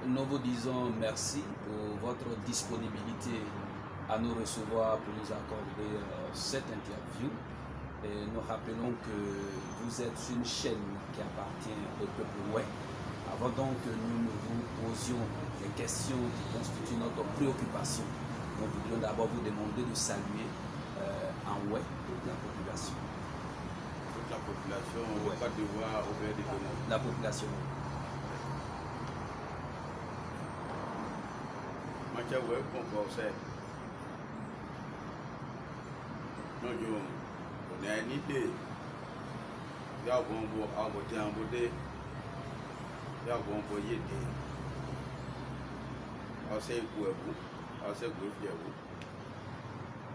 nous vous disons merci pour votre disponibilité à nous recevoir pour nous accorder cette interview. Et nous rappelons que vous êtes une chaîne qui appartient au peuple Oué. Avant donc que nous vous posions les questions qui constituent notre préoccupation, nous voudrions d'abord vous demander de saluer en Oué toute la population. Toute la population, on va pas devoir ouvrir des données. La population. Macha Oué, on sait. Non, on a une idée. Il y a un bon à voter en beauté. Il y a un bon pour y aider. On sait quoi vous, on sait quoi faire vous.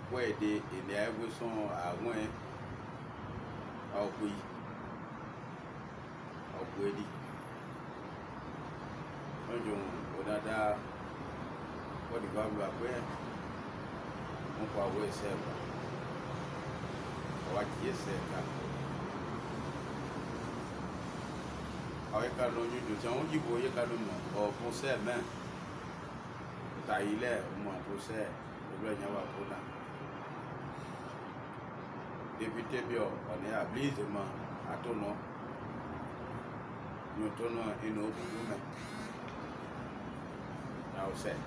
Pour aider, et les aigles sont à moins. Au pays. Au pays. On a da. What the Bible après, on peut avoir ça. On va qui est ça. Avec un nom de Dieu, on dit qu'il y a un nom. On procès, mais taille ou un procès, on va y avoir pour là. Député bio, on est à blisement à ton nom. Nous tournons une autre pour nous. Là, on sait.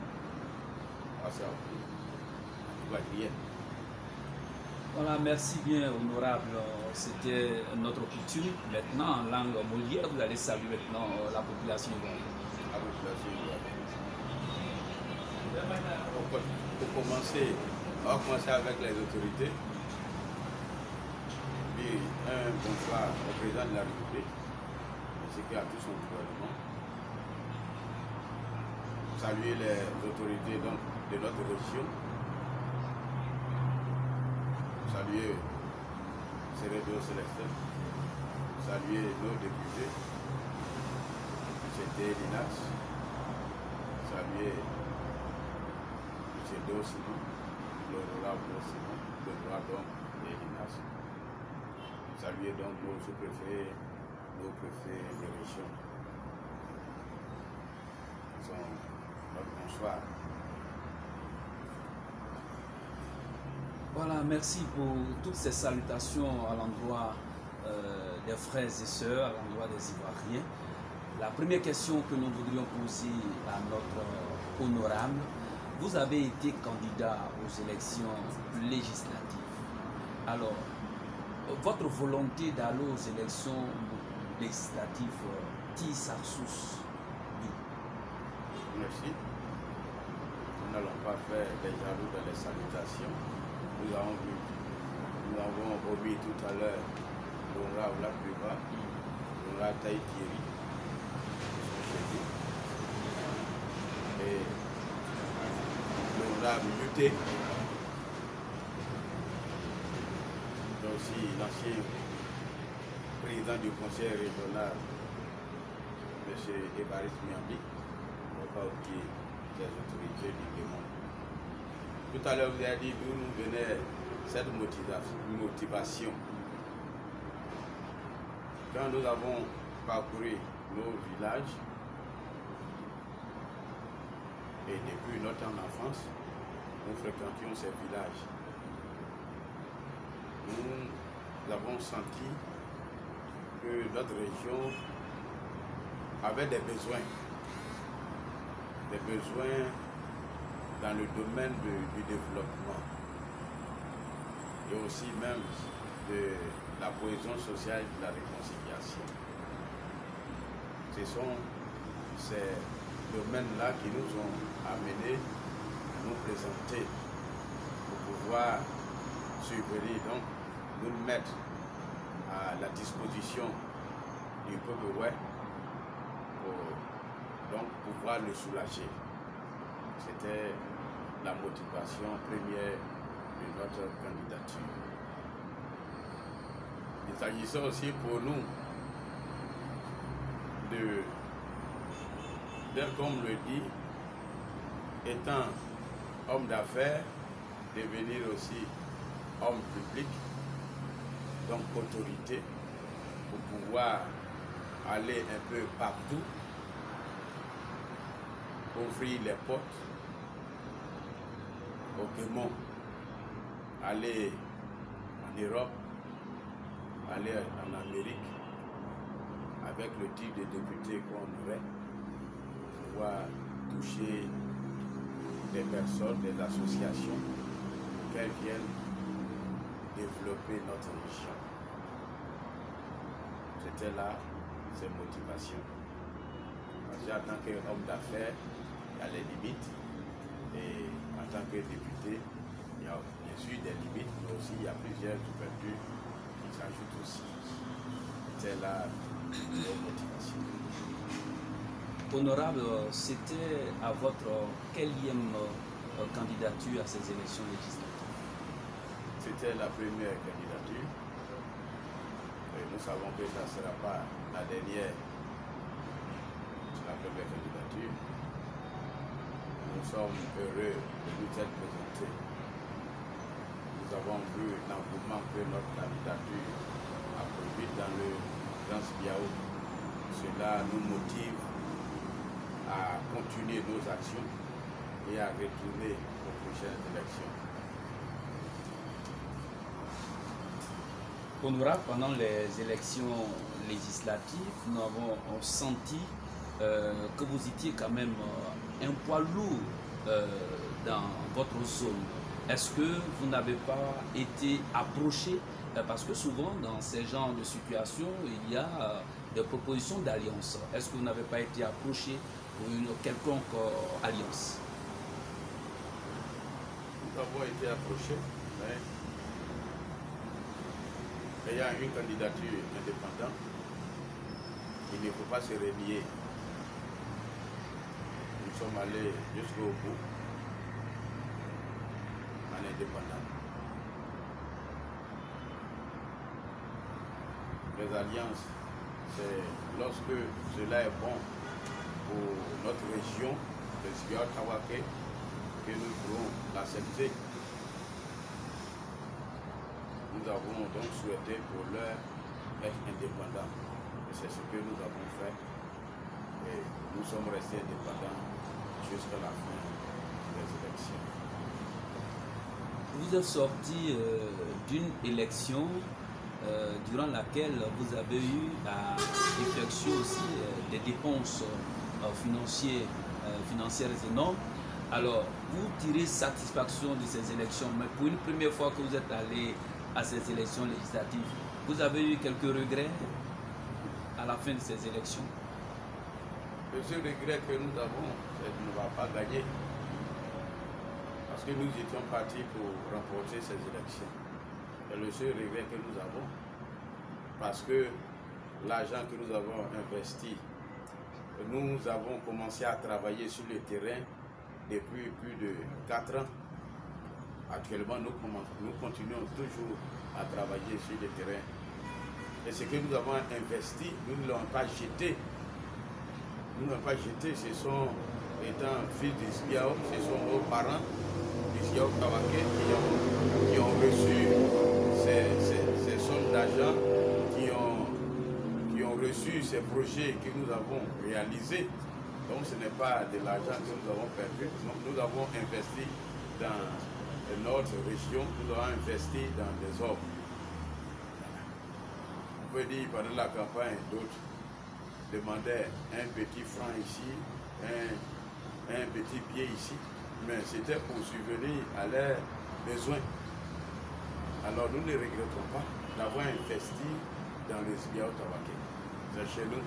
Voilà, merci bien, honorable. C'était notre coutume. Maintenant, en langue molière, vous allez saluer maintenant la population ivoirienne. La population ivoirienne. Pour commencer, on va commencer avec les autorités. Puis, un bonsoir au président de la République, ainsi qu'à tout son gouvernement. Saluer les autorités donc, de notre région. Saluer Cérédo Célestin. Saluer nos députés. M. Linas. Saluer M. Do Simon, l'honorable Do Simon, le droit donc de Linas. Saluer donc nos sous-préfets, nos préfets des régions. Bonsoir. Voilà, merci pour toutes ces salutations à l'endroit des frères et sœurs, à l'endroit des Ivoiriens. La première question que nous voudrions poser à notre honorable, vous avez été candidat aux élections législatives. Alors, votre volonté d'aller aux élections législatives tire sa source. Merci. Nous n'allons pas faire des jaloux dans les salutations. Nous avons remis tout à l'heure l'honorable La Priva, l'honorable Taï Thierry, et l'honorable Yuté, aussi l'ancien président du conseil régional, M. Évariste Miambi. Pas oublier les autorités du démon. Tout à l'heure, vous avez dit d'où nous venait cette motivation. Quand nous avons parcouru nos villages, et depuis notre enfance, nous fréquentions ces villages. Nous avons senti que notre région avait des besoins. Des besoins dans le domaine du développement et aussi même de la cohésion sociale et de la réconciliation. Ce sont ces domaines-là qui nous ont amenés à nous présenter pour pouvoir subvenir, donc nous mettre à la disposition du peuple ouest pour donc pouvoir le soulager. C'était la motivation première de notre candidature. Il s'agissait aussi pour nous d'être, comme le dit, étant homme d'affaires, devenir aussi homme public, donc autorité, pour pouvoir aller un peu partout ouvrir les portes au Guémon, aller en Europe, aller en Amérique, avec le type de député qu'on aurait, pouvoir toucher des personnes, des associations, pour qu'elles viennent développer notre région. C'était là ses motivations. Parce qu'en tant qu'homme d'affaires, il y a les limites. Et en tant que député, il y a bien sûr des limites, mais aussi il y a plusieurs ouvertures qui s'ajoutent aussi. C'était là nos motivations. Honorable, c'était à votre quatrième candidature à ces élections législatives? C'était la première candidature. Et nous savons que ça ne sera pas la dernière. C'est la première candidature. Nous sommes heureux de nous être présentés. Nous avons vu l'engouement que notre candidature a produit dans le Grand Biao. Cela nous motive à continuer nos actions et à retourner aux prochaines élections. Honorable, pendant les élections législatives, nous avons senti que vous étiez quand même un poids lourd dans votre zone. Est-ce que vous n'avez pas été approché? Parce que souvent, dans ces genres de situations, il y a des propositions d'alliance. Est-ce que vous n'avez pas été approché pour une quelconque alliance? Nous avons été approchés, mais ayant une candidature indépendante, il ne faut pas se renier. Nous sommes allés jusqu'au bout en indépendant. Les alliances, c'est lorsque cela est bon pour notre région, le Sbiao Tawake, que nous pourrons l'accepter. Nous avons donc souhaité pour l'heure être indépendants. C'est ce que nous avons fait. Et nous sommes restés indépendants jusqu'à la fin des élections. Vous êtes sorti d'une élection durant laquelle vous avez eu à effectuer aussi des dépenses financières énormes. Alors, vous tirez satisfaction de ces élections, mais pour une première fois que vous êtes allé à ces élections législatives, vous avez eu quelques regrets à la fin de ces élections? Le seul regret que nous avons, c'est de ne pas gagner. Parce que nous étions partis pour remporter ces élections. C'est le seul regret que nous avons. Parce que l'argent que nous avons investi, nous avons commencé à travailler sur le terrain depuis plus de 4 ans. Actuellement, nous continuons toujours à travailler sur le terrain. Et ce que nous avons investi, nous ne l'avons pas jeté. Nous ne l'avons pas jeté. Ce sont, étant fils d'Isbiao, ce sont nos parents d'Isbiao Tawake qui ont reçu ces sommes d'argent, qui ont reçu ces projets que nous avons réalisés. Donc ce n'est pas de l'argent que nous avons perdu. Donc, nous avons investi dans notre région, nous avons investi dans des hommes. On peut dire pendant la campagne, d'autres demandaient un petit franc ici, un petit pied ici, mais c'était pour subvenir à leurs besoins. Alors nous ne regrettons pas d'avoir investi dans les Sbiao Tawake. C'est chez nous.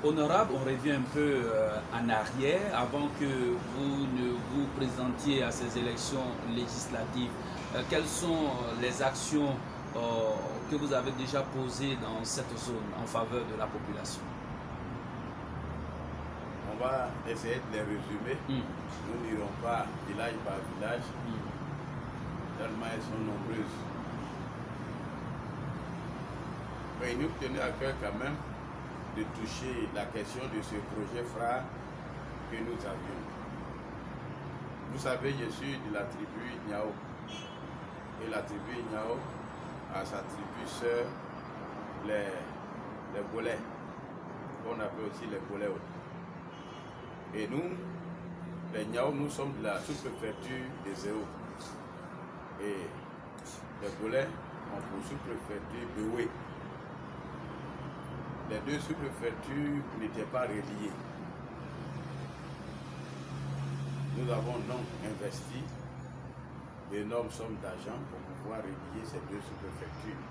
Honorable, on revient un peu en arrière, avant que vous ne vous présentiez à ces élections législatives. Quelles sont les actions que vous avez déjà posées dans cette zone en faveur de la population? On va essayer de les résumer. Nous n'irons pas village par village, tellement elles sont nombreuses. Mais il nous tenait à cœur quand même de toucher la question de ce projet phare que nous avions. Vous savez, je suis de la tribu Nyao. Et la tribu Nyao a sa tribu sœur, les Bolais. qu'on appelle aussi les Goléos. Et nous, les Niao, nous sommes de la sous-préfecture des Zéo. Et les Golais ont pour sous-préfecture Béoué. Les deux sous-préfectures n'étaient pas reliées. Nous avons donc investi d'énormes sommes d'argent pour pouvoir relier ces deux sous-préfectures.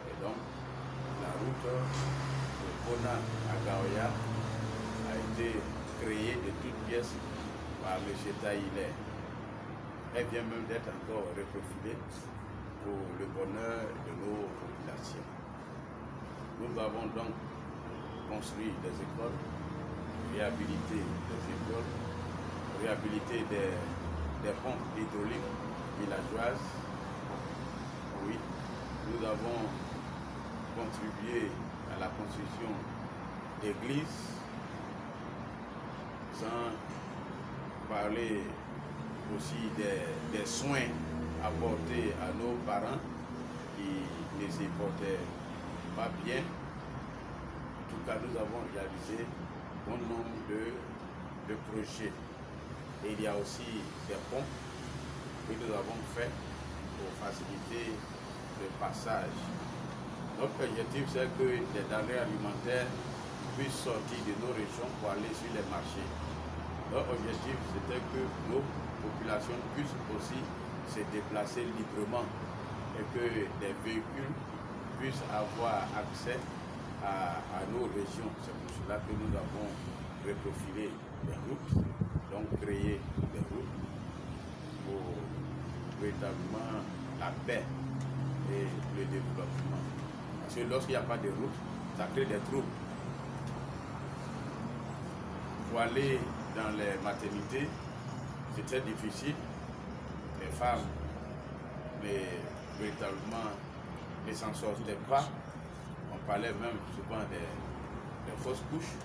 Et donc, la route de Bona à Gaoya a été créée de toutes pièces par M. Taïlé. Elle vient même d'être encore reprofilée pour le bonheur de nos populations. Nous avons donc construit des écoles, réhabilité des écoles, réhabilité des pompes hydrauliques villageoises. Oui, nous avons contribué à la construction d'églises, sans parler aussi des soins apportés à nos parents qui ne s'y portaient pas bien. En tout cas, nous avons réalisé bon nombre de projets. Et il y a aussi des ponts que nous avons faits pour faciliter le passage. Notre objectif, c'est que les denrées alimentaires puissent sortir de nos régions pour aller sur les marchés. Notre objectif, c'était que nos populations puissent aussi se déplacer librement et que les véhicules puissent avoir accès à nos régions. C'est pour cela que nous avons reprofilé les routes, donc créé des routes pour véritablement la paix et le développement. Parce que lorsqu'il n'y a pas de route, ça crée des troubles. Pour aller dans les maternités, c'est très difficile. Les femmes, véritablement, ne s'en sortaient pas. On parlait même souvent des fausses couches,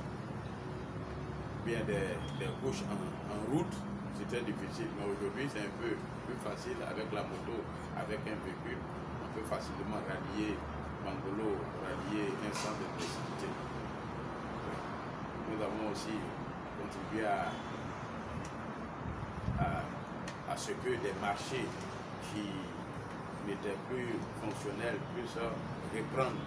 bien des couches en route. C'était difficile, mais aujourd'hui c'est un peu plus facile avec la moto, avec un véhicule. On peut facilement rallier Mangolo, rallier un centre de santé. Nous avons aussi contribué à ce que des marchés qui n'étaient plus fonctionnels puissent reprendre.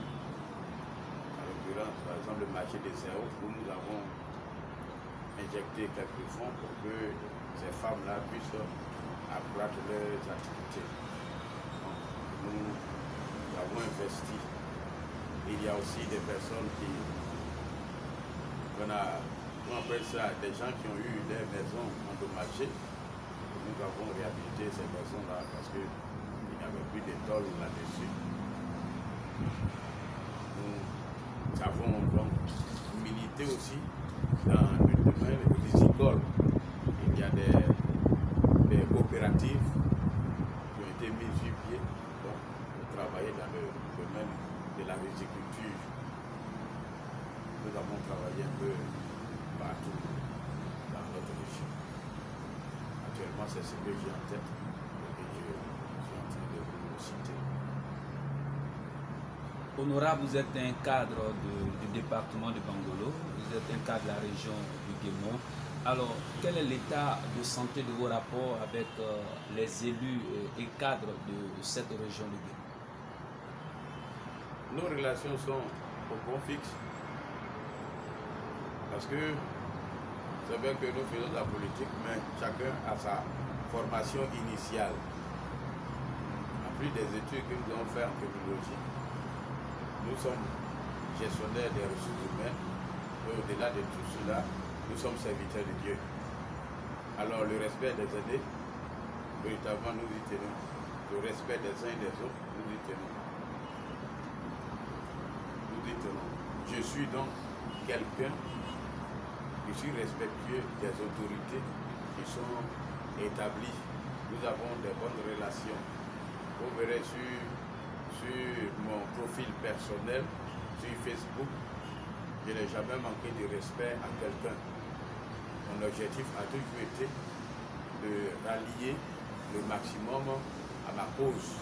En l'occurrence, par exemple, le marché des Zéo, où nous avons injecté quelques fonds pour que ces femmes-là puissent accroître leurs activités. Donc, nous avons investi. Il y a aussi des personnes qui, on appelle ça, des gens qui ont eu des maisons endommagées. Nous avons réhabilité ces personnes-là parce qu'il n'y avait plus de tôle là-dessus. Nous avons donc milité aussi dans le domaine piscicole. Il y a des coopératives qui ont été mises sur pied donc, pour travailler dans le domaine de la riziculture. Nous avons travaillé un peu partout dans notre région. Actuellement, c'est ce que j'ai en tête et que je suis en train de vous citer. Honorable, vous êtes un cadre du département de Bangolo, vous êtes un cadre de la région du Guémon. Alors, quel est l'état de santé de vos rapports avec les élus et cadres de cette région du Guémon? Nos relations sont au point fixe parce que c'est vrai que nous faisons de la politique, mais chacun a sa formation initiale. En plus des études que nous avons faites en criminologie, nous sommes gestionnaires des ressources humaines et au-delà de tout cela, nous sommes serviteurs de Dieu. Alors le respect des aînés, véritablement nous y tenons. Le respect des uns et des autres, nous y tenons. Nous y tenons. Je suis donc quelqu'un, je suis respectueux des autorités qui sont établies. Nous avons de bonnes relations. Vous verrez sur mon profil personnel, sur Facebook, je n'ai jamais manqué de respect à quelqu'un. Mon objectif a toujours été de rallier le maximum à ma cause.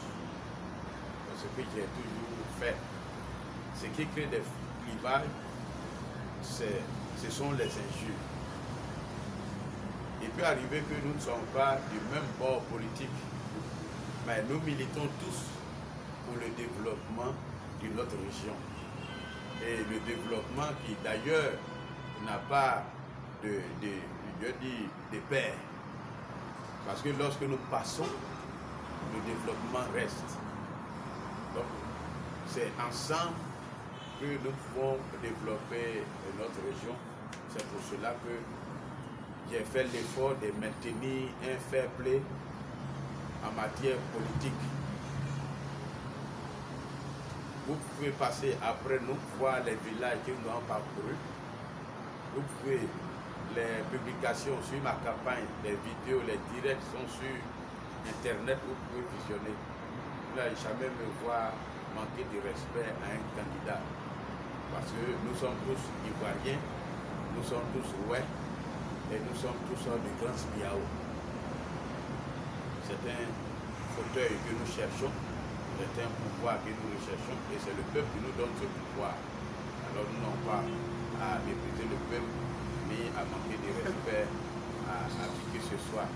C'est ce que j'ai toujours fait. Ce qui crée des clivages, ce sont les injures. Il peut arriver que nous ne sommes pas du même bord politique, mais nous militons tous pour le développement de notre région. Et le développement qui d'ailleurs n'a pas de pair. Parce que lorsque nous passons, le développement reste. Donc, c'est ensemble que nous pouvons développer notre région. C'est pour cela que j'ai fait l'effort de maintenir un fair play en matière politique. Vous pouvez passer après nous, voir les villages que nous avons parcourus. Vous pouvez, les publications sur ma campagne, les vidéos, les directs sont sur Internet, vous pouvez visionner. Vous n'allez jamais me voir manquer de respect à un candidat. Parce que nous sommes tous ivoiriens, nous sommes tous ouais, et nous sommes tous de grands Biao. C'est un fauteuil que nous cherchons, c'est un pouvoir que nous recherchons, et c'est le peuple qui nous donne ce pouvoir. Alors nous n'avons pas à mépriser le peuple, ni à manquer de respect à qui que ce soit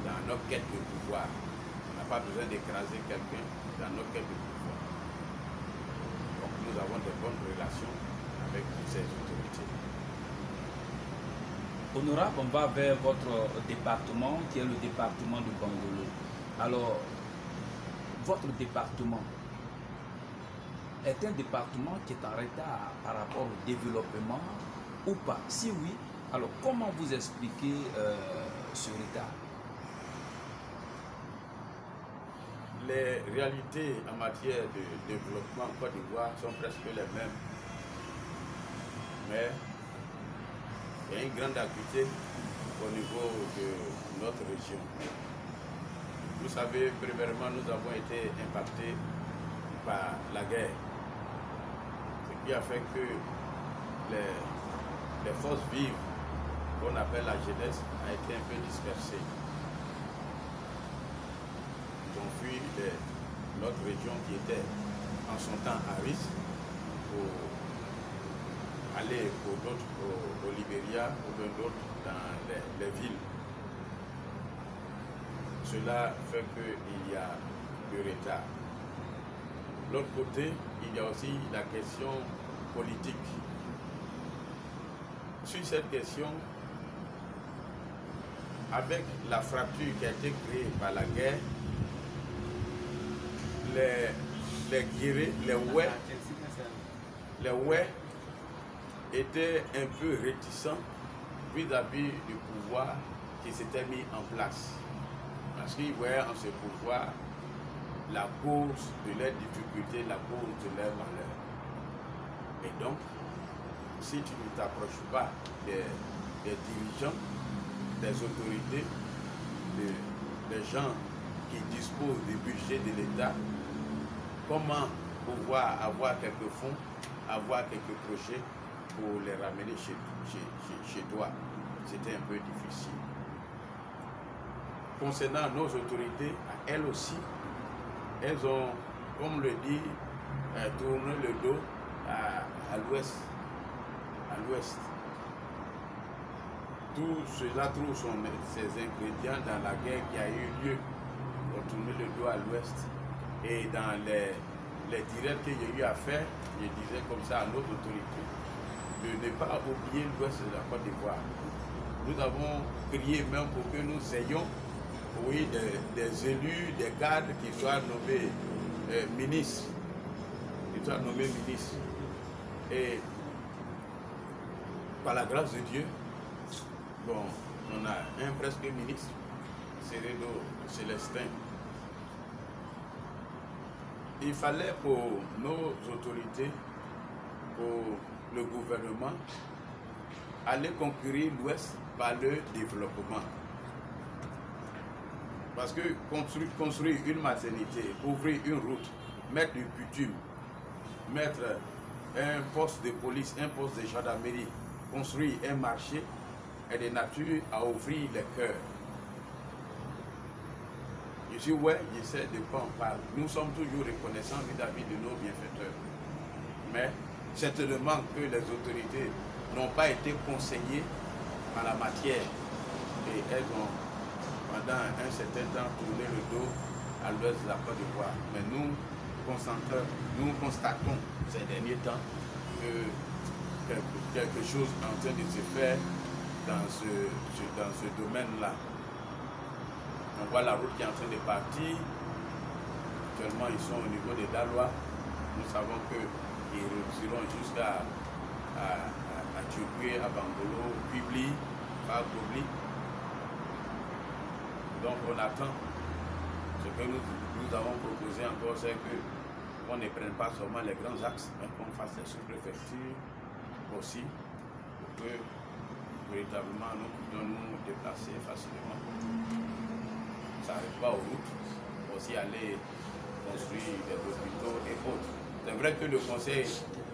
dans nos quêtes de pouvoir. On n'a pas besoin d'écraser quelqu'un dans nos quêtes de pouvoir. Donc nous avons de bonnes relations avec ces autorités. Honorable, on va vers votre département, qui est le département de Bangolo. Alors, votre département est un département qui est en retard par rapport au développement ou pas? Si oui, alors comment vous expliquez ce retard? Les réalités en matière de développement en Côte d'Ivoire sont presque les mêmes. Mais il y a une grande acuité au niveau de notre région. Vous savez, premièrement, nous avons été impactés par la guerre. Ce qui a fait que les forces vives qu'on appelle la jeunesse a été un peu dispersée. Ils ont fui notre région qui était en son temps à risque pour aller au Libéria ou bien d'autres dans les villes. Cela fait qu'il y a du retard. De l'autre côté, il y a aussi la question politique. Sur cette question, avec la fracture qui a été créée par la guerre, les guérés, les ouais étaient un peu réticents vis-à-vis du pouvoir qui s'était mis en place. Parce qu'ils voyaient en ce pouvoir la cause de leurs difficultés, la cause de leurs malheurs. Et donc, si tu ne t'approches pas des dirigeants, des autorités, des gens qui disposent du budget de l'État, comment pouvoir avoir quelques fonds, avoir quelques crochets pour les ramener chez toi? C'était un peu difficile. Concernant nos autorités, elles aussi, elles ont, comme le dit, tourné le dos à l'ouest. Tout cela trouve ses ingrédients dans la guerre qui a eu lieu. On a tourné le dos à l'ouest. Et dans les directs que j'ai eu à faire, je disais comme ça à nos autorités, de ne pas oublier l'ouest de la Côte d'Ivoire. Nous avons crié même pour que nous ayons, oui, des élus, des cadres qui soient nommés ministres. Et par la grâce de Dieu, bon, on a un presque ministre, Cérédo Célestin. Il fallait pour nos autorités, pour le gouvernement, aller conquérir l'Ouest par le développement. Parce que construire une maternité, ouvrir une route, mettre du bitume, mettre un poste de police, un poste de gendarmerie, construire un marché est de nature à ouvrir les cœurs. Je suis je sais de quoi on parle. Nous sommes toujours reconnaissants vis-à-vis de nos bienfaiteurs. Mais certainement que les autorités n'ont pas été conseillées en la matière et elles ont pendant un certain temps tourné le dos à l'ouest de la Côte d'Ivoire. Mais nous constatons ces derniers temps que quelque chose est en train de se faire dans ce domaine-là. On voit la route qui est en train de partir. Actuellement, ils sont au niveau de Daloa. Nous savons qu'ils réussiront jusqu'à Tchoukwé, à Bangolo, Bibli, Fagobli. Donc on attend. Ce que nous avons proposé encore, c'est qu'on ne prenne pas seulement les grands axes, mais qu'on fasse les sous-préfectures aussi, pour que véritablement nous puissions nous déplacer facilement. Ça n'arrive pas aux routes, aussi aller construire des hôpitaux et autres. C'est vrai que le conseil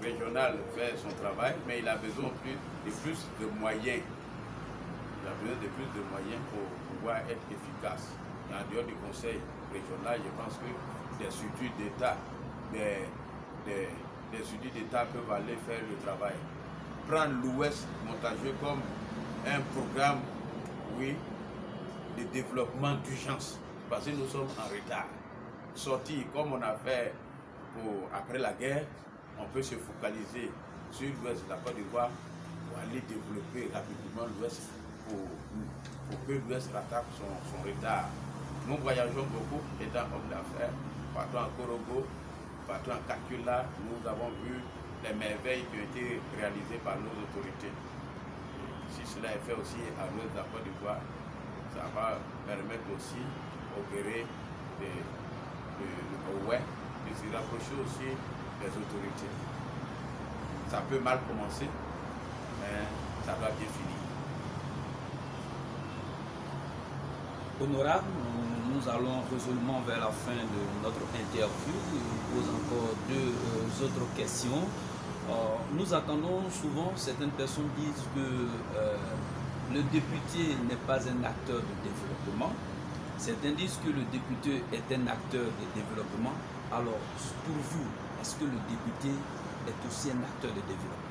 régional fait son travail, mais il a besoin de plus de moyens. Il a besoin de plus de moyens pour pouvoir être efficace. Et en dehors du conseil régional, je pense que des structures d'État, des structures d'État peuvent aller faire le travail. Prendre l'Ouest montageux comme un programme, oui, de développement d'urgence, parce que nous sommes en retard. Sortir comme on a fait après la guerre, on peut se focaliser sur l'Ouest de la Côte d'Ivoire pour aller développer rapidement l'Ouest pour que l'Ouest rattrape son retard. Nous voyageons beaucoup, étant hommes d'affaires, partout en Korogo, partout en Kakula, nous avons vu les merveilles qui ont été réalisées par nos autorités. Si cela est fait aussi à l'Ouest de la Côte d'Ivoire, ça va permettre aussi au Guéré de se rapprocher aussi des autorités. Ça peut mal commencer, mais ça doit bien finir. Honorable, nous allons résolument vers la fin de notre interview. Je vous pose encore deux autres questions. Nous attendons souvent, certaines personnes disent que le député n'est pas un acteur de développement. Certains disent que le député est un acteur de développement. Alors, pour vous, est-ce que le député est aussi un acteur de développement?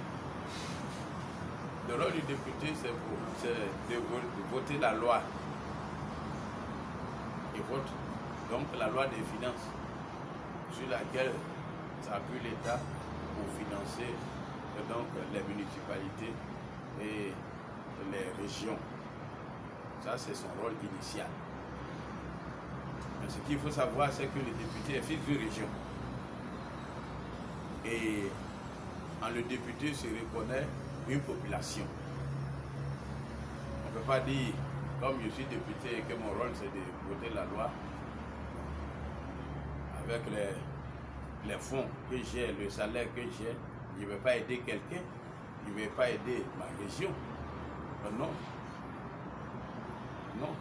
Le rôle du député, c'est de voter la loi. Il vote donc la loi des finances, sur laquelle s'appuie l'État pour financer donc les municipalités et les régions. Ça, c'est son rôle initial. Mais ce qu'il faut savoir, c'est que le député est fils d'une région. Et en le député se reconnaît une population. On ne peut pas dire, comme je suis député et que mon rôle c'est de voter la loi, avec les fonds que j'ai, le salaire que j'ai, je ne vais pas aider quelqu'un, je ne vais pas aider ma région. Non. Non.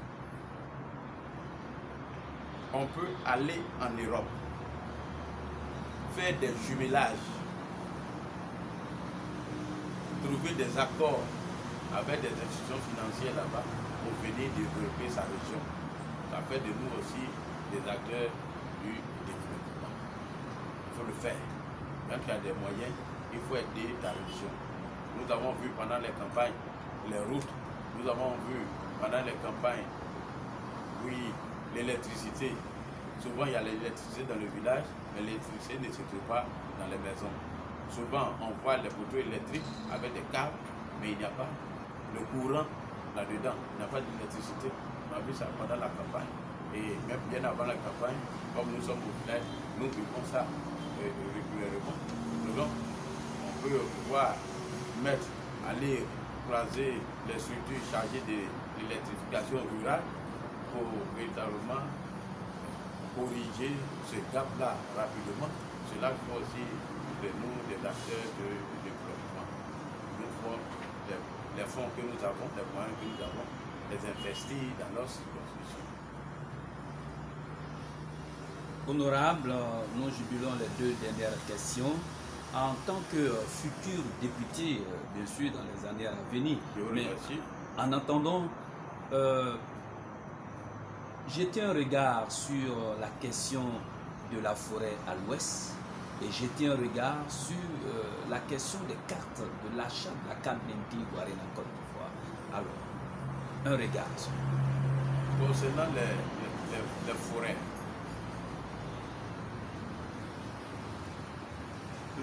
On peut aller en Europe, faire des jumelages, trouver des accords avec des institutions financières là-bas pour venir développer sa région. Ça fait de nous aussi des acteurs du développement. Il faut le faire. Quand il y a des moyens, il faut aider ta région. Nous avons vu pendant les campagnes les routes, nous avons vu pendant les campagnes, oui, l'électricité. Souvent il y a l'électricité dans le village, mais l'électricité ne se trouve pas dans les maisons. Souvent on voit les poteaux électriques avec des câbles, mais il n'y a pas le courant là-dedans, il n'y a pas d'électricité. On a vu ça pendant la campagne. Et même bien avant la campagne, comme nous sommes au village, nous vivons ça régulièrement. Donc on peut pouvoir aller croiser les structures chargées de l'électrification rurale pour véritablement corriger ce gap-là rapidement. Cela fait aussi de nous des acteurs de développement. Nous faut les fonds que nous avons, les moyens que nous avons, les investir dans nos circonscriptions. Honorable, nous jubilons les deux dernières questions. En tant que futur député, bien sûr, dans les années à venir, mais en attendant, jetez un regard sur la question de la forêt à l'ouest. et jeter un regard sur la question des cartes, de l'achat de la carte d'Inti ivoirienne en Côte d'Ivoire. Alors, un regard. Concernant les forêts,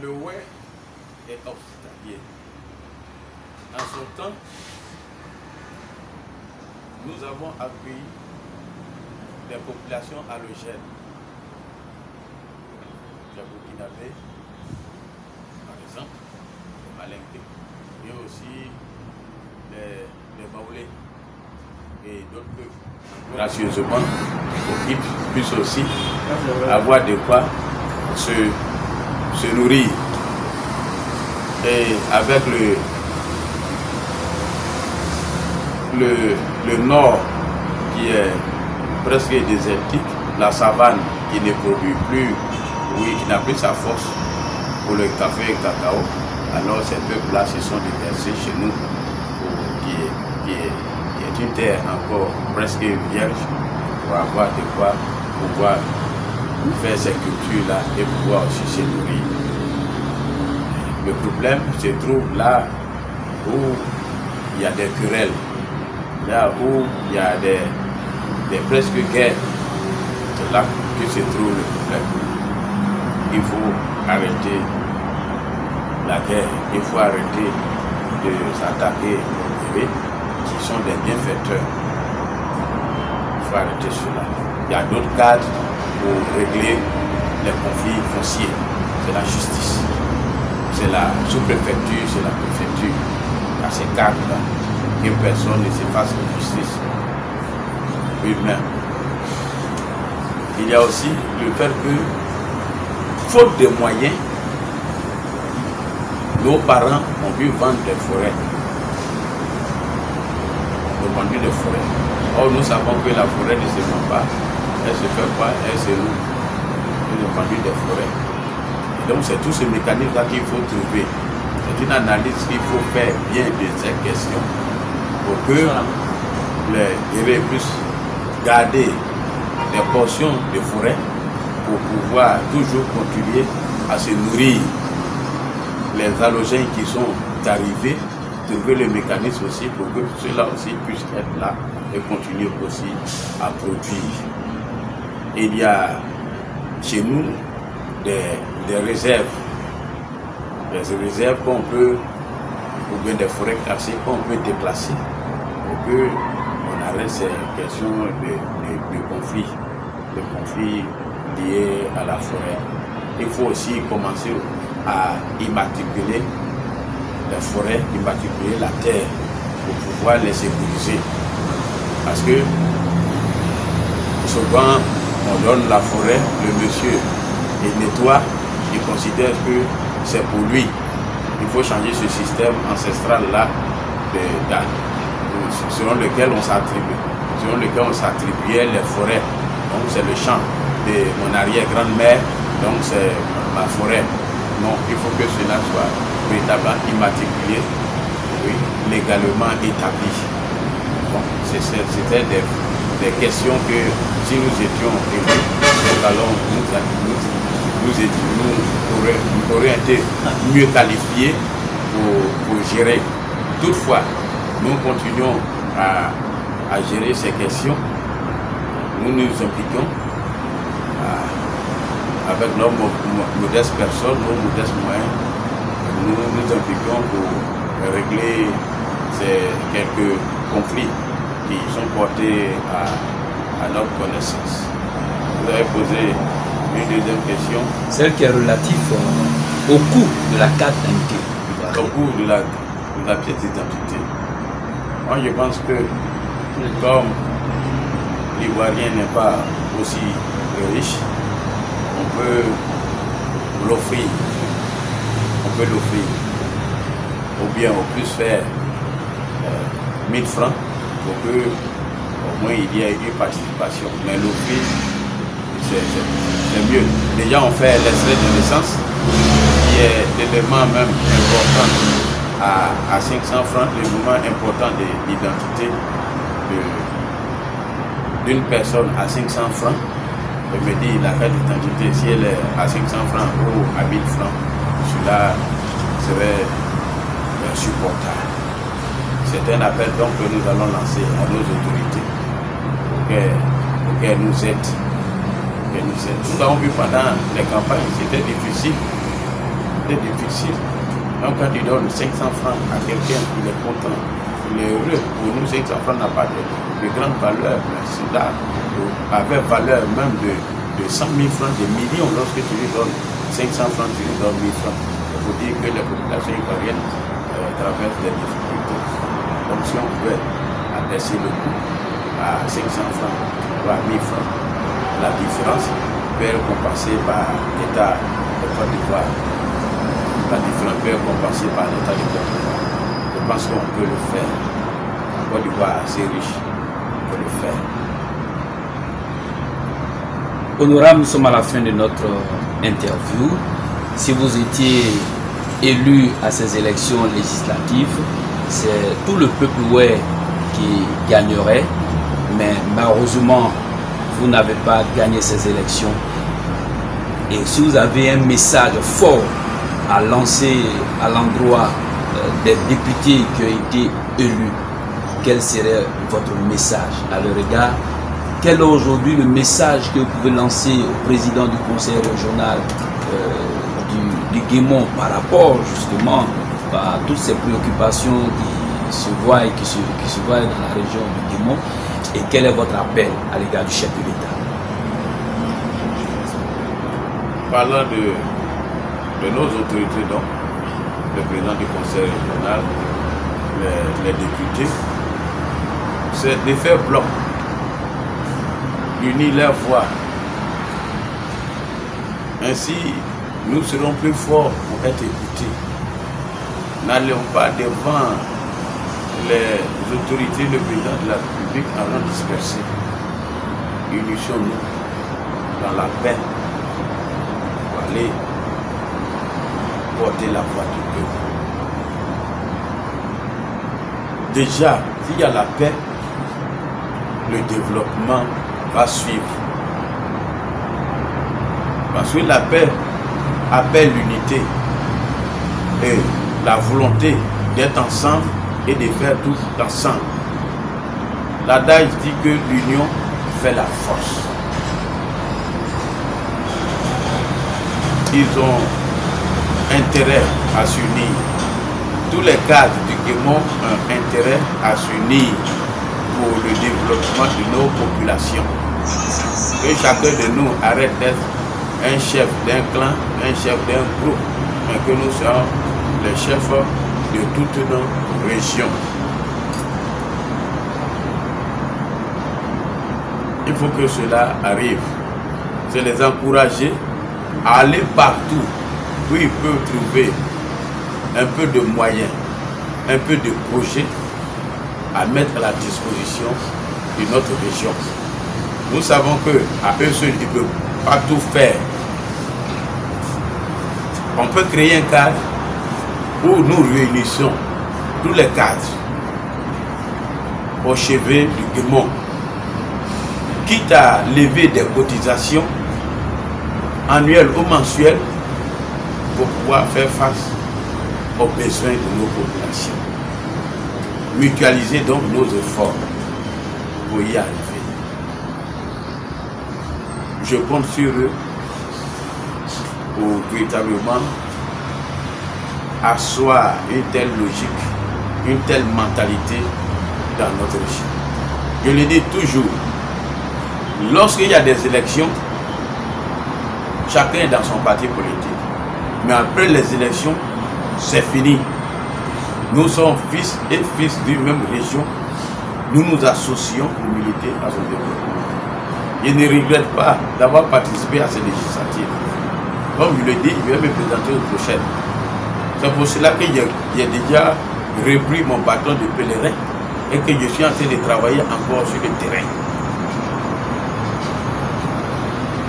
le ouai est hospitalier. En son temps, nous avons accueilli des populations allogènes. Les Burkinabés, par exemple, les Malinké, et aussi les Baoulés et d'autres peuples. Gracieusement, pour qu'ils puissent aussi avoir de quoi se nourrir. Et avec le nord qui est presque désertique, la savane qui ne produit plus, oui, qui n'a plus sa force pour le café et le cacao, alors ces peuples-là se sont déversés chez nous, qui est une terre encore presque vierge, pour avoir de quoi pouvoir faire ces cultures-là et pouvoir aussi se nourrir. Le problème se trouve là où il y a des querelles, là où il y a des presque guerres. C'est là que se trouve le problème. Il faut arrêter la guerre, il faut arrêter de s'attaquer aux bébés qui sont des bienfaiteurs. Il faut arrêter cela. Il y a d'autres cadres pour régler les conflits fonciers. C'est la justice. C'est la sous-préfecture, c'est la préfecture. À ces cadres-là, qu'une personne ne se fasse de justice. Lui-même. Il y a aussi le fait que, faute de moyens, nos parents ont dû vendre des forêts. Ils ont vendu des forêts. Or, nous savons que la forêt ne se vend pas. Elle se fait quoi? Elle se loue. Ils ont vendu des forêts. Donc c'est tout ce mécanisme-là qu'il faut trouver. C'est une analyse qu'il faut faire bien de cette question pour que les héritiers puissent garder des portions de forêt pour pouvoir toujours continuer à se nourrir. Les halogènes qui sont arrivés, trouver le mécanisme aussi pour que ceux-là aussi puissent être là et continuer aussi à produire. Il y a chez nous des réserves, qu'on peut, ou bien des forêts classées qu'on peut déplacer pour qu'on arrête ces questions de conflits liés à la forêt. Il faut aussi commencer à immatriculer les forêts, immatriculer la terre pour pouvoir les sécuriser. Parce que souvent on donne la forêt, le monsieur il nettoie, il considère que c'est pour lui. Il faut changer ce système ancestral-là selon lequel on s'attribuait les forêts. Donc c'est le champ de mon arrière-grand-mère, donc c'est ma forêt. Non, il faut que cela soit véritablement immatriculé, oui, légalement établi. Bon, c'était des questions que si nous étions élus, nous allons nous aurions été mieux qualifiés pour gérer. Toutefois, nous continuons à gérer ces questions. Nous nous impliquons avec nos modestes personnes, nos modestes moyens. Nous nous impliquons pour régler ces quelques conflits qui sont portés à notre connaissance. Vous avez posé une deuxième question. Celle qui est relative au coût de la carte d'identité. Au coût de la pièce d'identité. Moi je pense que comme l'Ivoirien n'est pas aussi riche, on peut l'offrir. Ou bien on peut faire 1000 francs pour que au moins il y ait une participation. Mais l'offrir, c'est mieux. Déjà on fait l'extrait de naissance, qui est l'élément même important à 500 francs, l'élément important de l'identité d'une personne à 500 francs. Je me dis, la carte d'identité, si elle est à 500 francs ou à 1000 francs, cela serait insupportable. C'est un appel donc que nous allons lancer à nos autorités pour qu'elles nous aident. Nous avons vu pendant les campagnes, c'était difficile. Donc quand tu donnes 500 francs à quelqu'un, il est content, il est heureux. Pour nous, 500 francs n'a pas de grande valeur, mais cela avait valeur même de 100 000 francs, de millions. Lorsque tu lui donnes 500 francs, tu lui donnes 1000 francs. Il faut dire que les populations ivoiriennes traversent des difficultés. Donc si on pouvait abaisser le coût à 500 francs ou à 1000 francs, la différence peut être compensée par l'État de Côte d'Ivoire. La différence peut être compensée par l'État de Côte d'Ivoire. Je pense qu'on peut le faire. La Côte d'Ivoire est assez riche. On peut le faire. Honorable, nous sommes à la fin de notre interview. Si vous étiez élu à ces élections législatives, c'est tout le peuple qui gagnerait, mais malheureusement, vous n'avez pas gagné ces élections. Et si vous avez un message fort à lancer à l'endroit des députés qui ont été élus, quel serait votre message à leur égard? Quel est aujourd'hui le message que vous pouvez lancer au président du conseil régional du Guémon par rapport justement à toutes ces préoccupations qui se voient dans la région du Guémon? Et quel est votre appel à l'égard du chef de l'État? Parlant de nos autorités, donc, le président du conseil régional, les députés, c'est de faire bloc, unir leurs voix. Ainsi, nous serons plus forts pour être écoutés. N'allons pas devant les autorités, le président de la République allons disperser. Unissons-nous dans la paix pour aller porter la voix du peuple. Déjà, s'il y a la paix, le développement va suivre. Parce que la paix appelle l'unité et la volonté d'être ensemble et de faire tout ensemble. L'adage dit que l'union fait la force. Ils ont intérêt à s'unir. Tous les cadres du Guémon ont intérêt à s'unir pour le développement de nos populations. Que chacun de nous arrête d'être un chef d'un clan, un chef d'un groupe, mais que nous soyons les chefs de toutes nos régions. Il faut que cela arrive. C'est les encourager à aller partout où ils peuvent trouver un peu de moyens, un peu de projets à mettre à la disposition de notre région. Nous savons qu'à eux seuls, ils ne peuvent pas tout faire. On peut créer un cadre où nous réunissons tous les cadres au chevet du Guémon, quitte à lever des cotisations annuelles ou mensuelles pour pouvoir faire face aux besoins de nos populations. Mutualiser donc nos efforts pour y arriver. Je compte sur eux pour véritablement asseoir une telle logique, une telle mentalité dans notre région. Je le dis toujours, lorsqu'il y a des élections, chacun est dans son parti politique. Mais après les élections, c'est fini. Nous sommes fils et fils d'une même région. Nous nous associons pour militer à son développement. Je ne regrette pas d'avoir participé à ces législatives. Comme je le dis, je vais me présenter aux prochaines. C'est pour cela que j'ai déjà repris mon bâton de pèlerin et que je suis en train de travailler encore sur le terrain.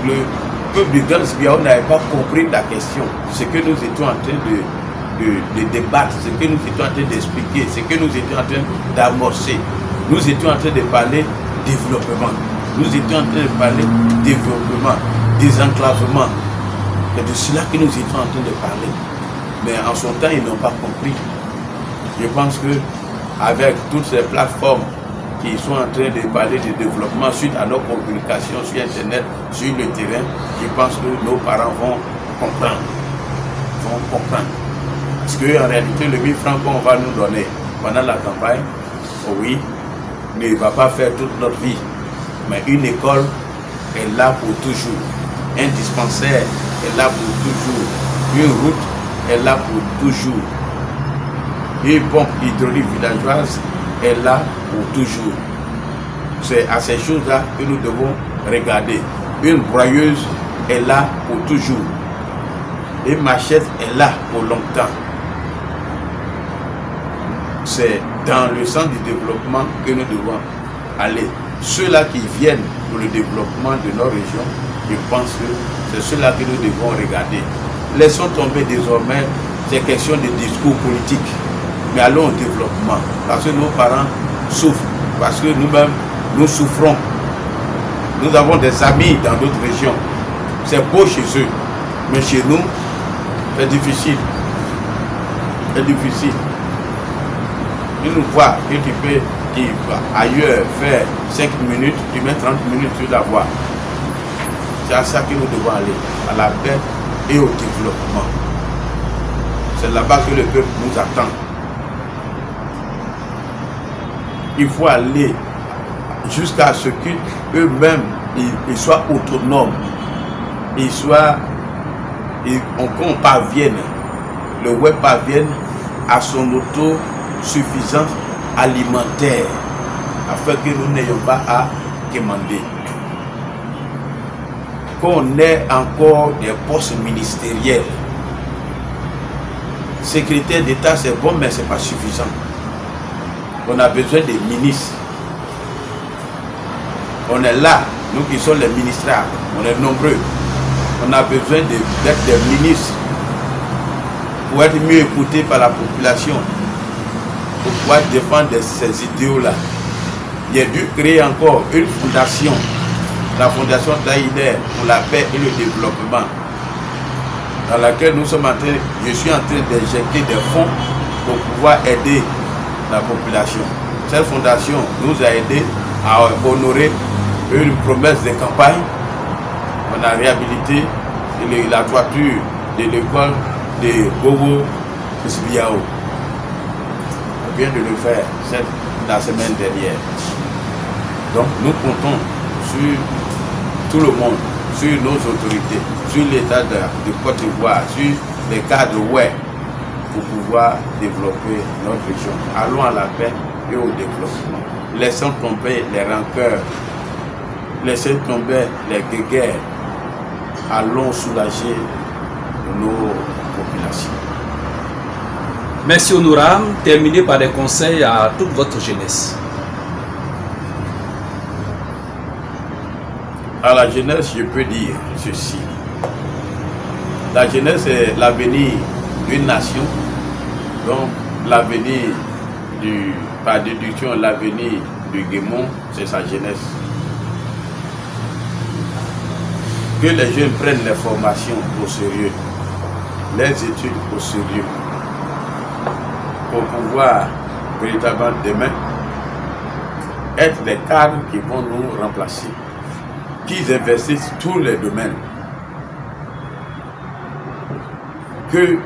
Le peuple du Grand Biao n'avait pas compris la question. Ce que nous étions en train de débattre, ce que nous étions en train d'expliquer, ce que nous étions en train d'amorcer. Nous étions en train de parler développement. Nous étions en train de parler de développement, désenclavement. C'est de cela que nous étions en train de parler. Mais en son temps, ils n'ont pas compris. Je pense que avec toutes ces plateformes qui sont en train de parler de développement suite à nos communications sur Internet, sur le terrain, je pense que nos parents vont comprendre. Parce qu'en réalité, le 1000 francs qu'on va nous donner pendant la campagne, oh oui, ne va pas faire toute notre vie. Mais une école est là pour toujours. Un dispensaire est là pour toujours. Une route est là pour toujours. Une pompe hydraulique villageoise est là pour toujours. C'est à ces choses-là que nous devons regarder. Une broyeuse est là pour toujours. Une machette est là pour longtemps. C'est dans le sens du développement que nous devons aller. Ceux-là qui viennent pour le développement de nos régions, je pense que c'est ceux-là que nous devons regarder. Laissons tomber désormais ces questions de discours politiques, mais allons au développement. Parce que nos parents souffrent, parce que nous-mêmes, nous souffrons. Nous avons des amis dans d'autres régions. C'est beau chez eux, mais chez nous, c'est difficile. C'est difficile. Ils nous voient que tu peux ailleurs faire 5 minutes, tu mets 30 minutes sur la voie. C'est à ça que nous devons aller, à la paix et au développement. C'est là-bas que le peuple nous attend. Il faut aller jusqu'à ce qu'eux-mêmes ils soient autonomes, qu'on parvienne, le web parvienne à son autosuffisance alimentaire, afin que nous n'ayons pas à demander. Qu'on ait encore des postes ministériels. Secrétaire d'État, c'est bon, mais ce n'est pas suffisant. On a besoin des ministres. On est là, nous qui sommes les ministères, on est nombreux. On a besoin d'être des ministres pour être mieux écoutés par la population, pour pouvoir défendre ces idéaux-là. Il a dû créer encore une fondation, la fondation d'Aïder pour la paix et le développement, dans laquelle nous sommes je suis en train d'injecter des fonds pour pouvoir aider la population. Cette fondation nous a aidé à honorer une promesse de campagne. On a réhabilité la toiture de l'école de Bobo Sbiao. On vient de le faire la semaine dernière. Donc nous comptons sur tout le monde, sur nos autorités, sur l'État de Côte d'Ivoire, sur les cadres web pour pouvoir développer notre région. Allons à la paix et au développement. Laissons tomber les rancœurs, laissons tomber les guerres. Allons soulager nos populations. Merci honorable. Terminez par des conseils à toute votre jeunesse. À la jeunesse, je peux dire ceci. La jeunesse est l'avenir d'une nation. Donc, l'avenir par déduction, l'avenir du Guémon, c'est sa jeunesse. Que les jeunes prennent les formations au sérieux, les études au sérieux, pour pouvoir véritablement demain être des cadres qui vont nous remplacer, qu'ils investissent tous les domaines. Que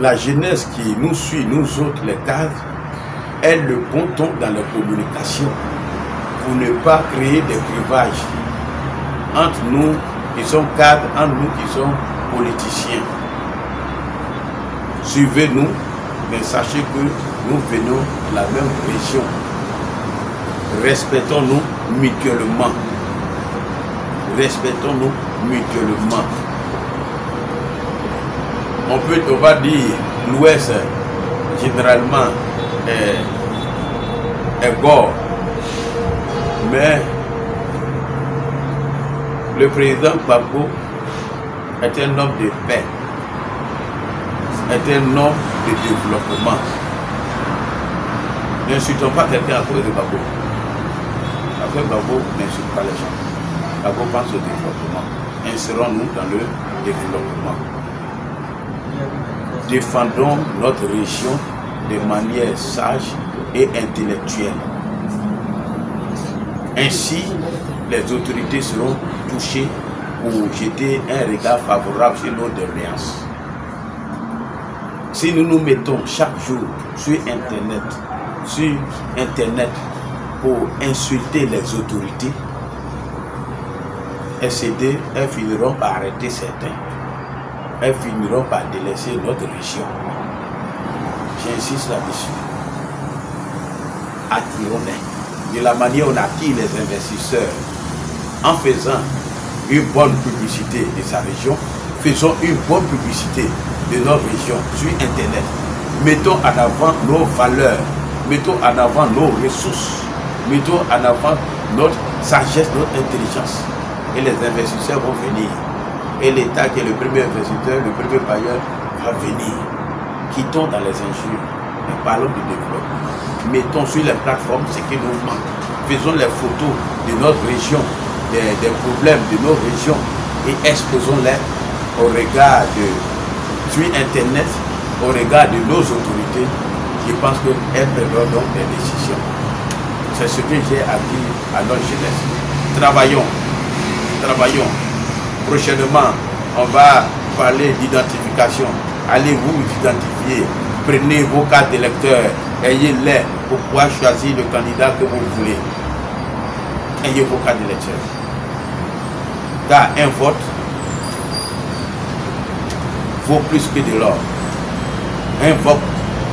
la jeunesse qui nous suit, nous autres les cadres, ait le bon ton dans les communications pour ne pas créer des clivages entre nous qui sommes cadres, entre nous qui sommes politiciens. Suivez-nous, mais sachez que nous venons de la même région. Respectons-nous mutuellement. Respectons-nous mutuellement. On va dire l'Ouest généralement est gore, mais le président Gbagbo est un homme de paix, est un homme de développement. N'insultons pas quelqu'un à cause de Gbagbo. que Gbagbo n'insulte pas les gens. Gbagbo pense au développement. Insérons-nous dans le développement. Défendons notre région de manière sage et intellectuelle. Ainsi, les autorités seront touchées pour jeter un regard favorable sur nos doléances. Si nous nous mettons chaque jour sur Internet pour insulter les autorités, elles finiront par arrêter certains. Elles finiront par délaisser notre région. J'insiste là-dessus. Attirons-les. De la manière où on attire les investisseurs, en faisant une bonne publicité de sa région, faisons une bonne publicité de notre région sur Internet. Mettons en avant nos valeurs, mettons en avant nos ressources, mettons en avant notre sagesse, notre intelligence. Et les investisseurs vont venir. Et l'État qui est le premier investisseur, le premier bailleur, va venir. Quittons dans les injures, mais parlons du développement. Mettons sur les plateformes ce qui nous manque. Faisons les photos de notre région, des problèmes de nos régions et exposons-les au regard sur Internet, au regard de nos autorités. Je pense qu'elles prendront donc des décisions. C'est ce que j'ai à dire à notre jeunesse. Travaillons. Prochainement, on va parler d'identification. Allez vous identifier. Prenez vos cartes d'électeurs. Ayez-les pour pouvoir choisir le candidat que vous voulez. Ayez vos cartes d'électeurs. Car un vote vaut plus que de l'or. Un vote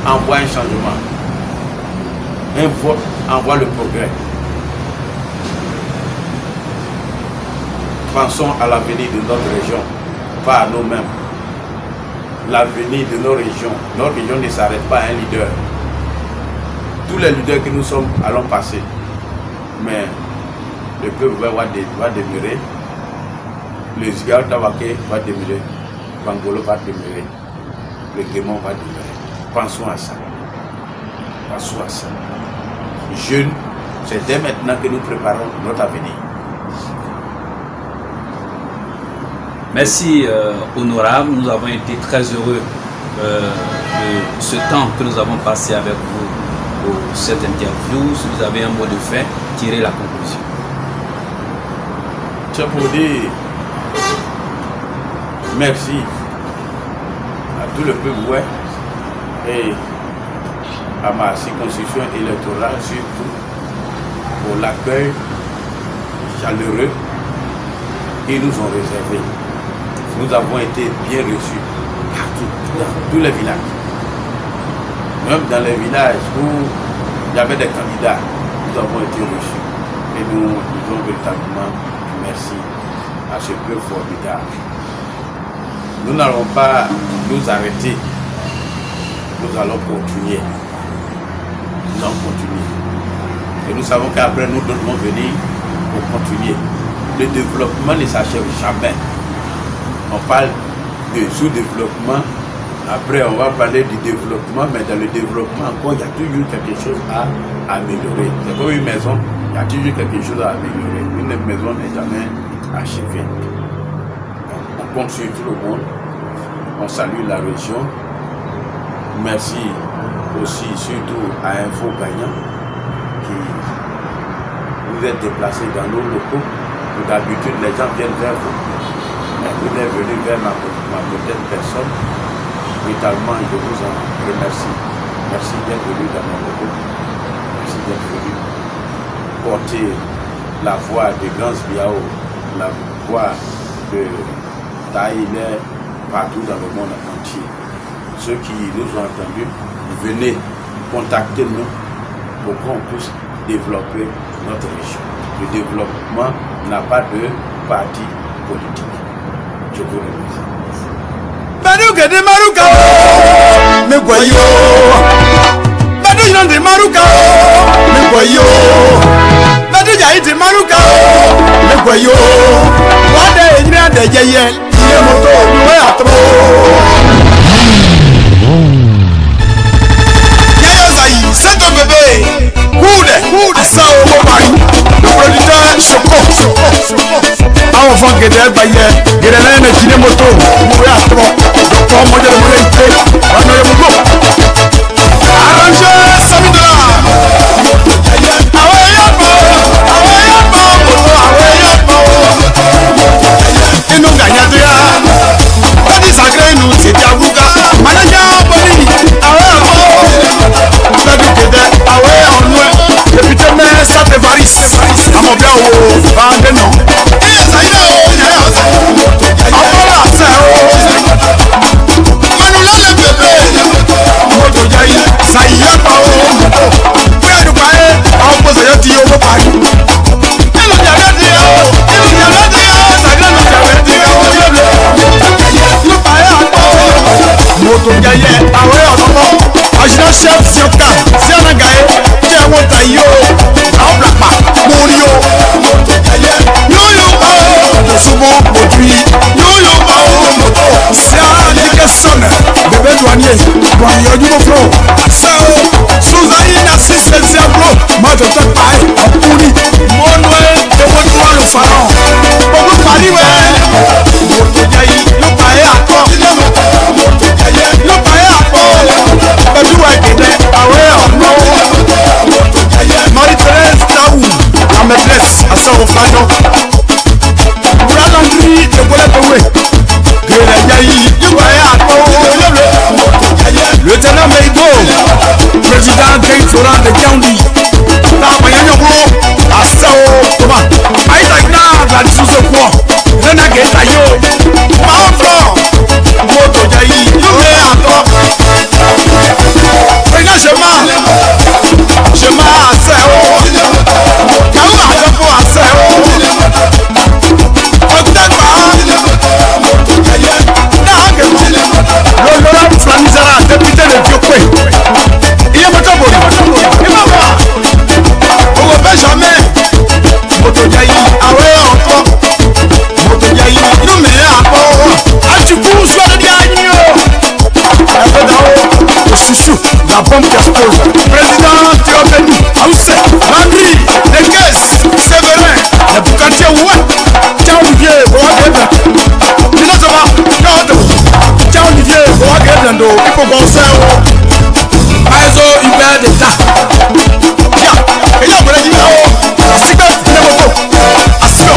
envoie un changement. Un vote envoie le progrès. Pensons à l'avenir de notre région, pas à nous-mêmes. L'avenir de nos régions. Notre région ne s'arrête pas à un leader. Tous les leaders que nous sommes allons passer. Mais le peuple va demeurer. Le Zigar Tawake va demeurer. Bangolo va demeurer. Le démon va demeurer. Pensons à ça. Pensons à ça. Jeunes, c'est dès maintenant que nous préparons notre avenir. Merci honorable, nous avons été très heureux de ce temps que nous avons passé avec vous pour cette interview. Si vous avez un mot de fin, tirez la conclusion. C'est pour dire merci à tout le peuple ouais, et à ma circonscription électorale surtout pour l'accueil chaleureux qu'ils nous ont réservé. Nous avons été bien reçus partout, dans tous les villages. Même dans les villages où il y avait des candidats, nous avons été reçus. Et nous disons véritablement merci à ce peuple formidable. Nous n'allons pas nous arrêter. Nous allons continuer. Nous allons continuer. Et nous savons qu'après nous devons venir pour continuer. Le développement ne s'achève jamais. On parle de sous-développement, après on va parler du développement, mais dans le développement encore, il y a toujours quelque chose à améliorer. C'est comme une maison, il y a toujours quelque chose à améliorer. Une maison n'est jamais achevée. On compte sur tout le monde, on salue la région. Merci aussi surtout à Info Gagnant qui vous êtes déplacés dans nos locaux. D'habitude, les gens viennent vers vous. Mais vous êtes venu vers ma petite personne. Véritablement, je vous en remercie. Merci d'être venu dans mon locaux. Merci d'être venu porter la voix de Gans Biao, la voix de Taïler partout dans le monde entier. Ceux qui nous ont entendus, venez contacter nous pour qu'on puisse développer notre région. Le développement n'a pas de parti politique. Je vous remercie. Baruka de Maruka, me voyons. Badoujan de Maruka, me voyons. Badouja de Maruka, me voyons. Wade ina de Yayel, il est moto, nous est à trop. Yayo Zayi, c'est ton bébé. Coude, ça au mari. gede baye gede na na jine moto mo ya tro ko mo je mo lente ono ye mo arrange samidra awe ya bo inu ganya dia odi sagre nu se jabuka manaja boni awe bedu gede awe onwe deputy mayor sate varis amobia wo bande no chef Sioka, Sianagae, Tiamotayo, Ablapa, Morio, Yo-Yo, Subo, Modri, Yo-Yo, Moto, Sianikason, Bebe Douanier, Douanier du Flow, Sao, Souzaïna, Sisensiablo, Majoto Pai, Apuni, Monoué, de Motoua le Pharaon, Bobo Pariwe, Motoyaï, le Paé à quoi, le Paé à quoi, Marie-Thérèse Taou, la maîtresse à Sarofano, Landry de Boletoué, Guélayaï, Lieutenant Meigo, président Gay Florent de Gandhi, Tamayanyoko, Assao, Thomas, Aïdagna, la Sous-Quoi, Renagé Tayo, Maofro, Moto Jaï, je m'as assez haut. Quand on a assez haut, Laurent Flamizara, député de Diopé. Il y a votre boli. Il va voir. On ne fait jamais. Motoyaï, ah ouais, encore. Motoyaï, nous mettons à bord. Ah, tu cours sur le diagno. Chouchou, la bombe qui explose. Président Théobéni, Aoussé, Landry, les caisses, Séverin, les boucantiers, ouais. Tiens Olivier, Boagébé. Tu ne sais pas, tiens Olivier, Boagébé, il faut qu'on s'aime. Maïso, Hubert d'État. Tiens, et là, vous l'avez dit là-haut. Asibé, Némoto. Astio.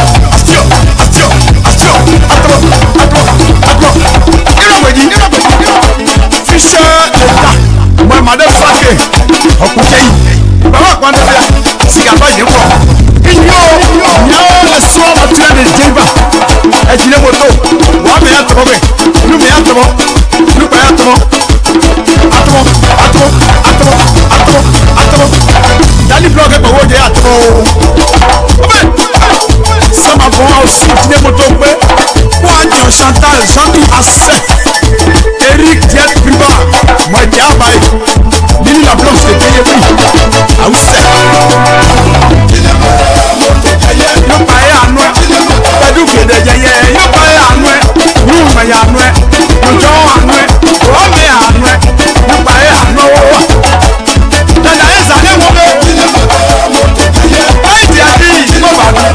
Fischer d'État. Moi, madame Faké, Okukeyi, Baba Kwandabia, Sigaba Yembo, Igno, le soir matin de Djeba, et Dine Moto, Wame Atobe, nous me Atobo, nous me Atobo, Dali Blog et Bawo de Atobo. Ça m'a bon aussi, Dine Moto, Wanya Chantal, Jean-Louis Assé, Eric Diet Priva, moi Diabaye, Lili la Blanche de Téyébri, Aoussé. Yo paye à nous, Badou Kédé Yaye, yo paye à nous, Rouma ya nous, yo John à nous, Rome à nous, yo paye à nous. Dans la Ezane Wome, Aïe Diadi, Mobadou,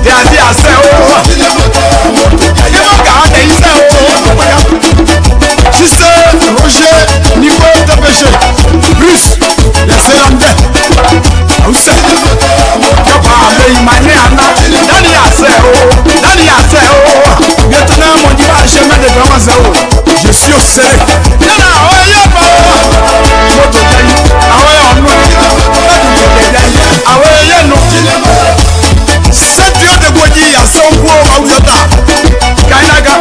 Diadi Assé, Roger, Nico de Péché, Bruce, les Zélandais, Aoussé, Kapa, Leïmané, Anna, Dani Asseo, Lieutenant Mondiva, chemin de Gramazao, je suis au serré. Yana, ouais, Moto Jaï, Awe, on nous, Awe, Yano, 7 jours de Boudi à son cours, Aouyota, Kainaga,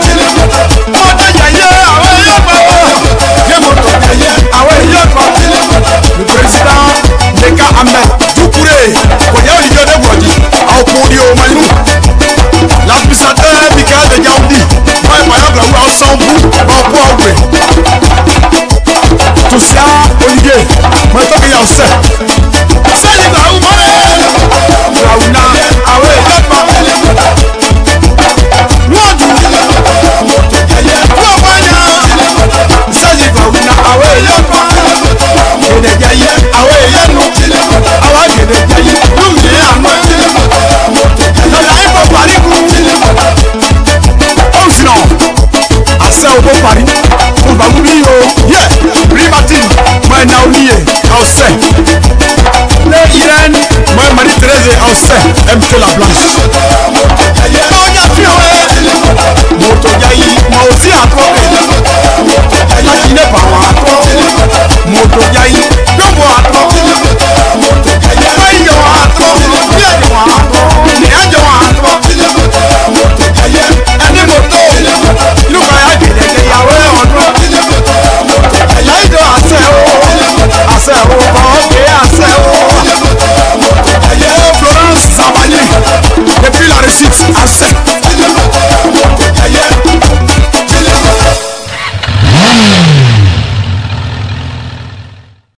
Moto Jaï, le président Neka Ahmed Doukouré, Koya Olivier de Boadi, Aokoudi au Malou, l'administrateur Mikael de Yaoudi, moi et Mayab Laoua ensemble, Bambo Aoué. Tout ça, Olivier, moi je t'ai dit, c'est les Laou, Laouna, Aoué, Yatma, Wadou, Wabanya, c'est les Laouna, Aoué, Yatma. Ancet. Les Irène, moi Marie-Thérèse Ancet, MT La Blanche.